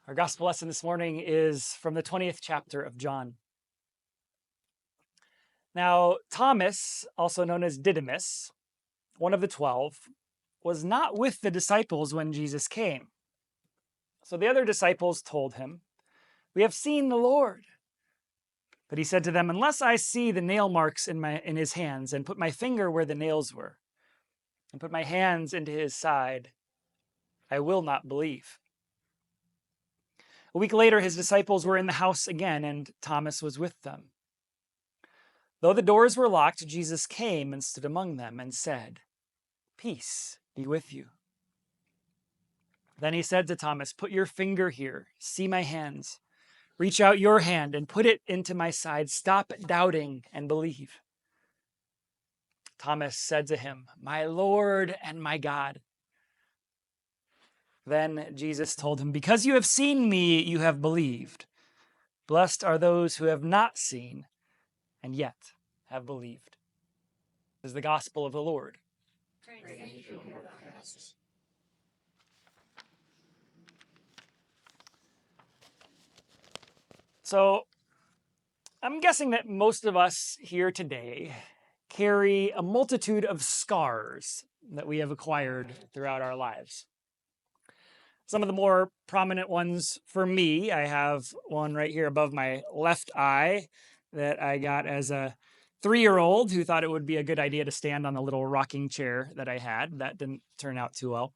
Our gospel lesson this morning is from the 20th chapter of John. Now, Thomas, also known as Didymus, one of the 12, was not with the disciples when Jesus came. So the other disciples told him, "We have seen the Lord." But he said to them, "Unless I see the nail marks in his hands, and put my finger where the nails were, and put my hands into his side, I will not believe." A week later, his disciples were in the house again, and Thomas was with them. Though the doors were locked, Jesus came and stood among them and said, "Peace be with you." Then he said to Thomas, "Put your finger here, see my hands. Reach out your hand and put it into my side. Stop doubting and believe." Thomas said to him, "My Lord and my God." Then Jesus told him, "Because you have seen me, you have believed. Blessed are those who have not seen and yet have believed." This is the gospel of the Lord. Praise you, Lord. So, I'm guessing that most of us here today carry a multitude of scars that we have acquired throughout our lives. Some of the more prominent ones for me, I have one right here above my left eye that I got as a 3-year-old who thought it would be a good idea to stand on the little rocking chair that I had. That didn't turn out too well.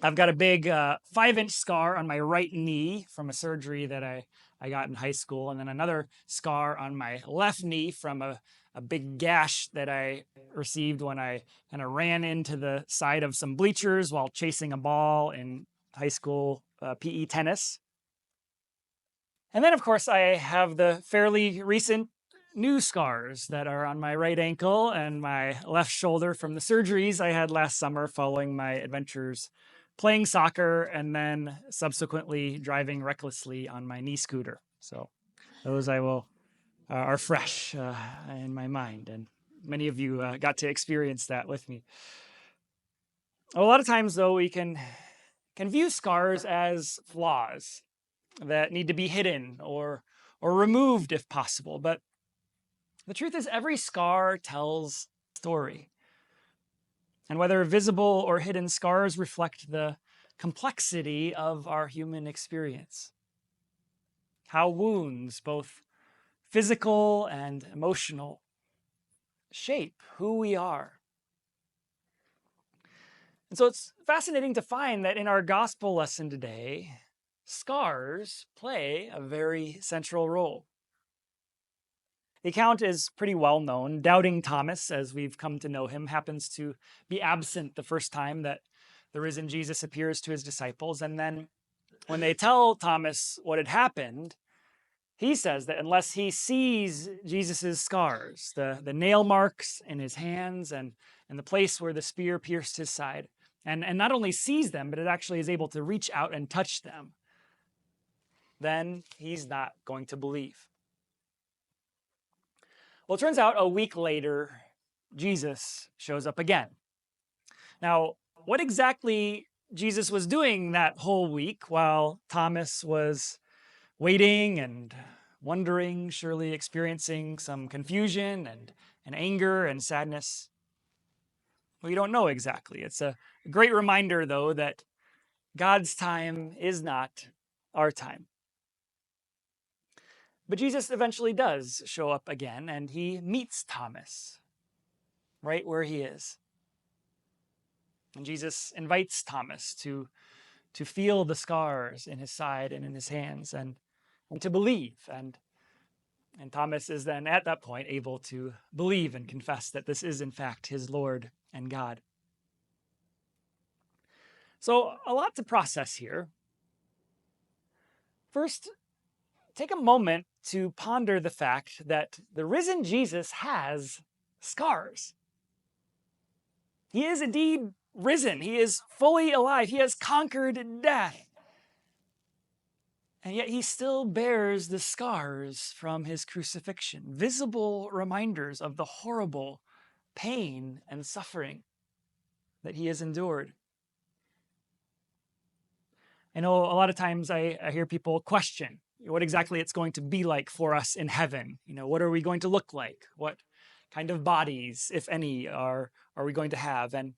I've got a big 5-inch scar on my right knee from a surgery that I got in high school, and then another scar on my left knee from a big gash that I received when I kind of ran into the side of some bleachers while chasing a ball in high school PE tennis. And then, of course, I have the fairly recent new scars that are on my right ankle and my left shoulder from the surgeries I had last summer following my adventures playing soccer and then subsequently driving recklessly on my knee scooter. So those are fresh in my mind, and many of you got to experience that with me. A lot of times, though, we can view scars as flaws that need to be hidden or removed if possible. But the truth is, every scar tells a story. And whether visible or hidden, scars reflect the complexity of our human experience. How wounds, both physical and emotional, shape who we are. And so it's fascinating to find that in our gospel lesson today, scars play a very central role. The account is pretty well known. Doubting Thomas, as we've come to know him, happens to be absent the first time that the risen Jesus appears to his disciples. And then when they tell Thomas what had happened, he says that unless he sees Jesus' scars, the nail marks in his hands and the place where the spear pierced his side, and not only sees them, but it actually is able to reach out and touch them, then he's not going to believe. Well, it turns out a week later, Jesus shows up again. Now, what exactly Jesus was doing that whole week while Thomas was waiting and wondering, surely experiencing some confusion and anger and sadness, we don't know exactly. It's a great reminder, though, that God's time is not our time. But Jesus eventually does show up again, and he meets Thomas right where he is. And Jesus invites Thomas to feel the scars in his side and in his hands and to believe. And Thomas is then at that point able to believe and confess that this is in fact his Lord and God. So a lot to process here. First, take a moment to ponder the fact that the risen Jesus has scars. He is indeed risen. He is fully alive. He has conquered death. And yet he still bears the scars from his crucifixion, visible reminders of the horrible pain and suffering that he has endured. I know a lot of times I hear people question what exactly it's going to be like for us in heaven. What are we going to look like? What kind of bodies, if any, are we going to have? And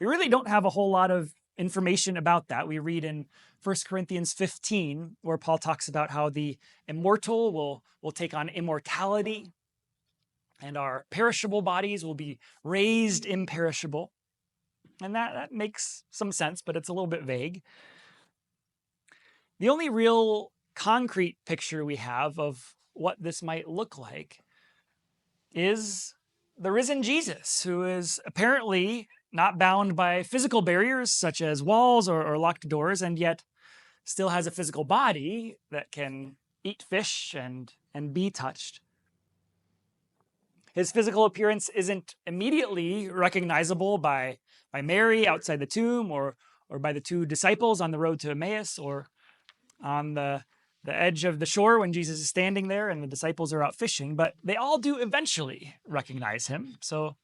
we really don't have a whole lot of information about that. We read in 1 Corinthians 15, where Paul talks about how the immortal will take on immortality, and our perishable bodies will be raised imperishable. And that makes some sense, but it's a little bit vague. The only real concrete picture we have of what this might look like is the risen Jesus, who is apparently not bound by physical barriers such as walls or locked doors, and yet still has a physical body that can eat fish and be touched. His physical appearance isn't immediately recognizable by Mary outside the tomb, or by the two disciples on the road to Emmaus, or on the edge of the shore when Jesus is standing there and the disciples are out fishing, but they all do eventually recognize him. So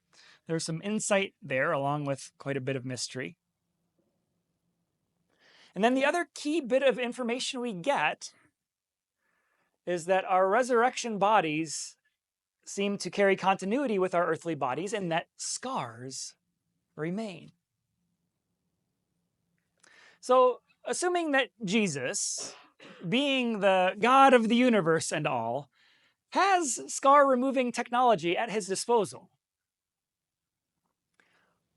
there's some insight there, along with quite a bit of mystery. And then the other key bit of information we get is that our resurrection bodies seem to carry continuity with our earthly bodies, and that scars remain. So, assuming that Jesus, being the God of the universe and all, has scar-removing technology at his disposal,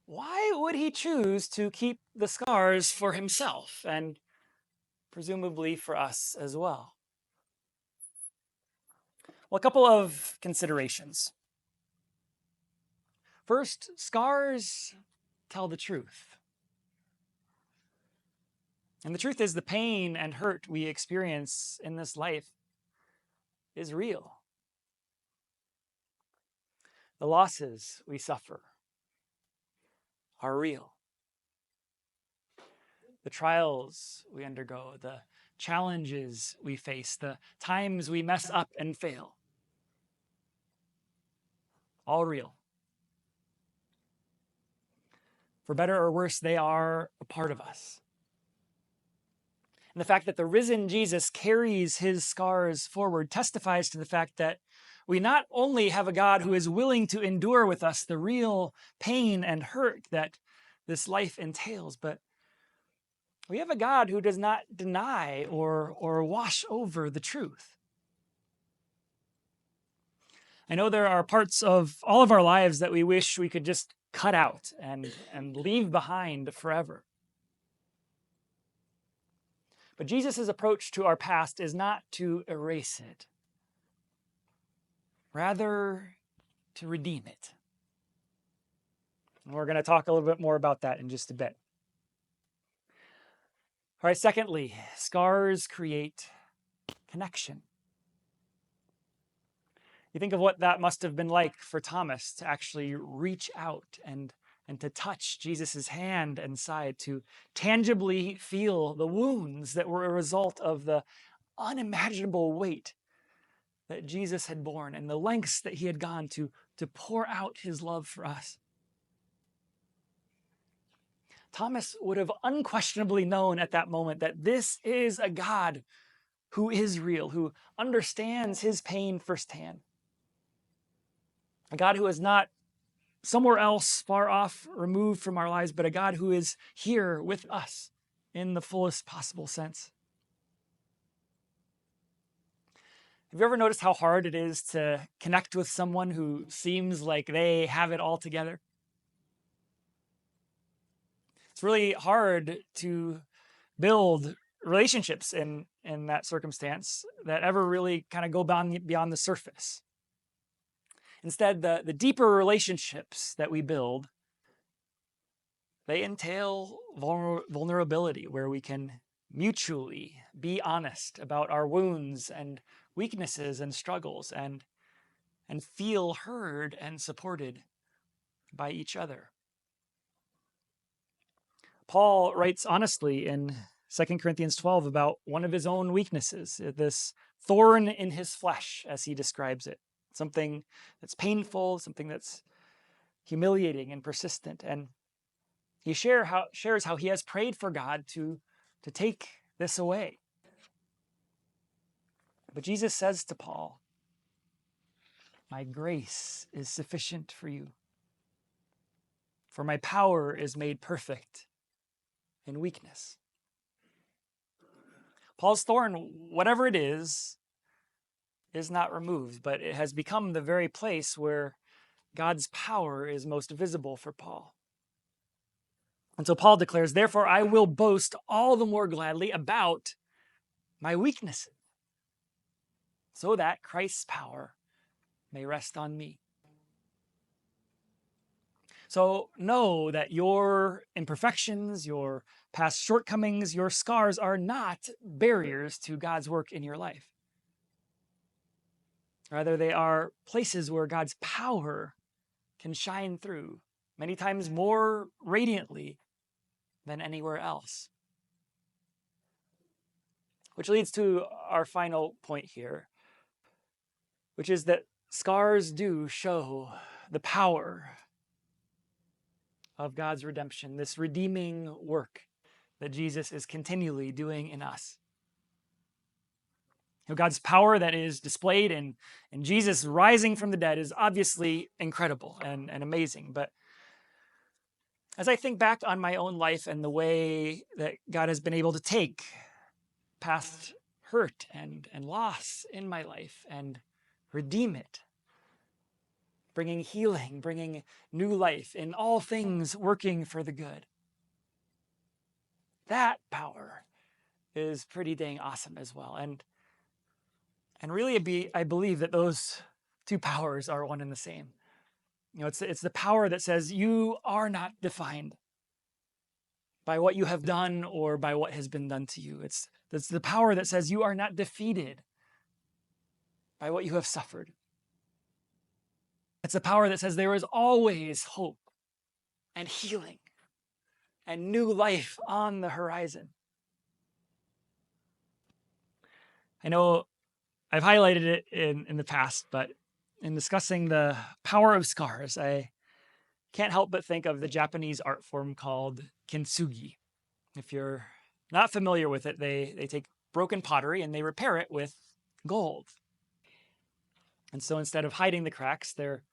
why would he choose to keep the scars for himself, and presumably for us as well? Well, a couple of considerations. First, scars tell the truth. And the truth is, the pain and hurt we experience in this life is real. The losses we suffer are real. The trials we undergo, the challenges we face, the times we mess up and fail, all real. For better or worse, they are a part of us. And the fact that the risen Jesus carries his scars forward testifies to the fact that we not only have a God who is willing to endure with us the real pain and hurt that this life entails, but we have a God who does not deny or wash over the truth. I know there are parts of all of our lives that we wish we could just cut out and leave behind forever. But Jesus' approach to our past is not to erase it, rather to redeem it. And we're going to talk a little bit more about that in just a bit. All right, secondly, scars create connection. You think of what that must have been like for Thomas to actually reach out and to touch Jesus' hand and side, to tangibly feel the wounds that were a result of the unimaginable weight that Jesus had borne and the lengths that he had gone to pour out his love for us. Thomas would have unquestionably known at that moment that this is a God who is real, who understands his pain firsthand. A God who is not somewhere else, far off, removed from our lives, but a God who is here with us in the fullest possible sense. Have you ever noticed how hard it is to connect with someone who seems like they have it all together? It's really hard to build relationships in that circumstance that ever really kind of go beyond the surface. Instead, the deeper relationships that we build, they entail vulnerability, where we can mutually be honest about our wounds and weaknesses and struggles, and feel heard and supported by each other. Paul writes honestly in 2 Corinthians 12 about one of his own weaknesses, this thorn in his flesh, as he describes it. Something that's painful, something that's humiliating and persistent. And he shares how he has prayed for God to to take this away. But Jesus says to Paul, "My grace is sufficient for you, for my power is made perfect in weakness." Paul's thorn, whatever it is not removed, but it has become the very place where God's power is most visible for Paul. And so Paul declares, "Therefore I will boast all the more gladly about my weaknesses, so that Christ's power may rest on me." So know that your imperfections, your past shortcomings, your scars are not barriers to God's work in your life. Rather, they are places where God's power can shine through, many times more radiantly than anywhere else. Which leads to our final point here, which is that scars do show the power of God's redemption, this redeeming work that Jesus is continually doing in us. God's power that is displayed in Jesus rising from the dead is obviously incredible and amazing. But as I think back on my own life and the way that God has been able to take past hurt and loss in my life and redeem it, bringing healing, bringing new life, in all things working for the good, that power is pretty dang awesome as well. And really, I believe that those two powers are one and the same. It's the power that says you are not defined by what you have done or by what has been done to you. It's the power that says you are not defeated by what you have suffered. It's the power that says there is always hope and healing and new life on the horizon. I know I've highlighted it in the past, but in discussing the power of scars, I can't help but think of the Japanese art form called kintsugi. If you're not familiar with it, they take broken pottery and they repair it with gold. And so instead of hiding the cracks, they're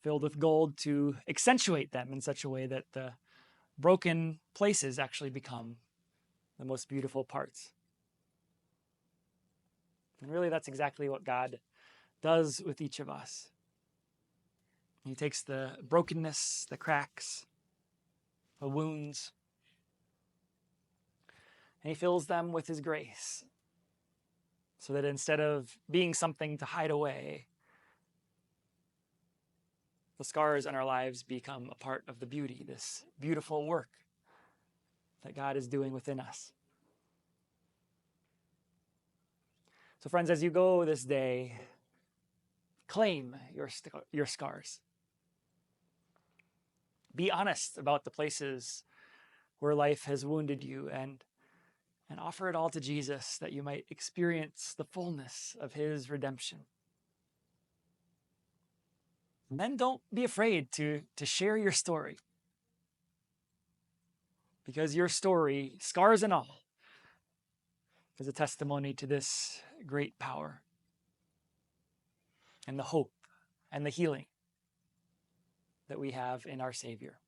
filled with gold to accentuate them in such a way that the broken places actually become the most beautiful parts. And really, that's exactly what God does with each of us. He takes the brokenness, the cracks, the wounds, and he fills them with his grace, so that instead of being something to hide away, the scars in our lives become a part of the beauty, this beautiful work that God is doing within us. So friends, as you go this day, claim your scars. Be honest about the places where life has wounded you and offer it all to Jesus that you might experience the fullness of his redemption. And then don't be afraid to share your story, because your story, scars and all, is a testimony to this great power and the hope and the healing that we have in our Savior.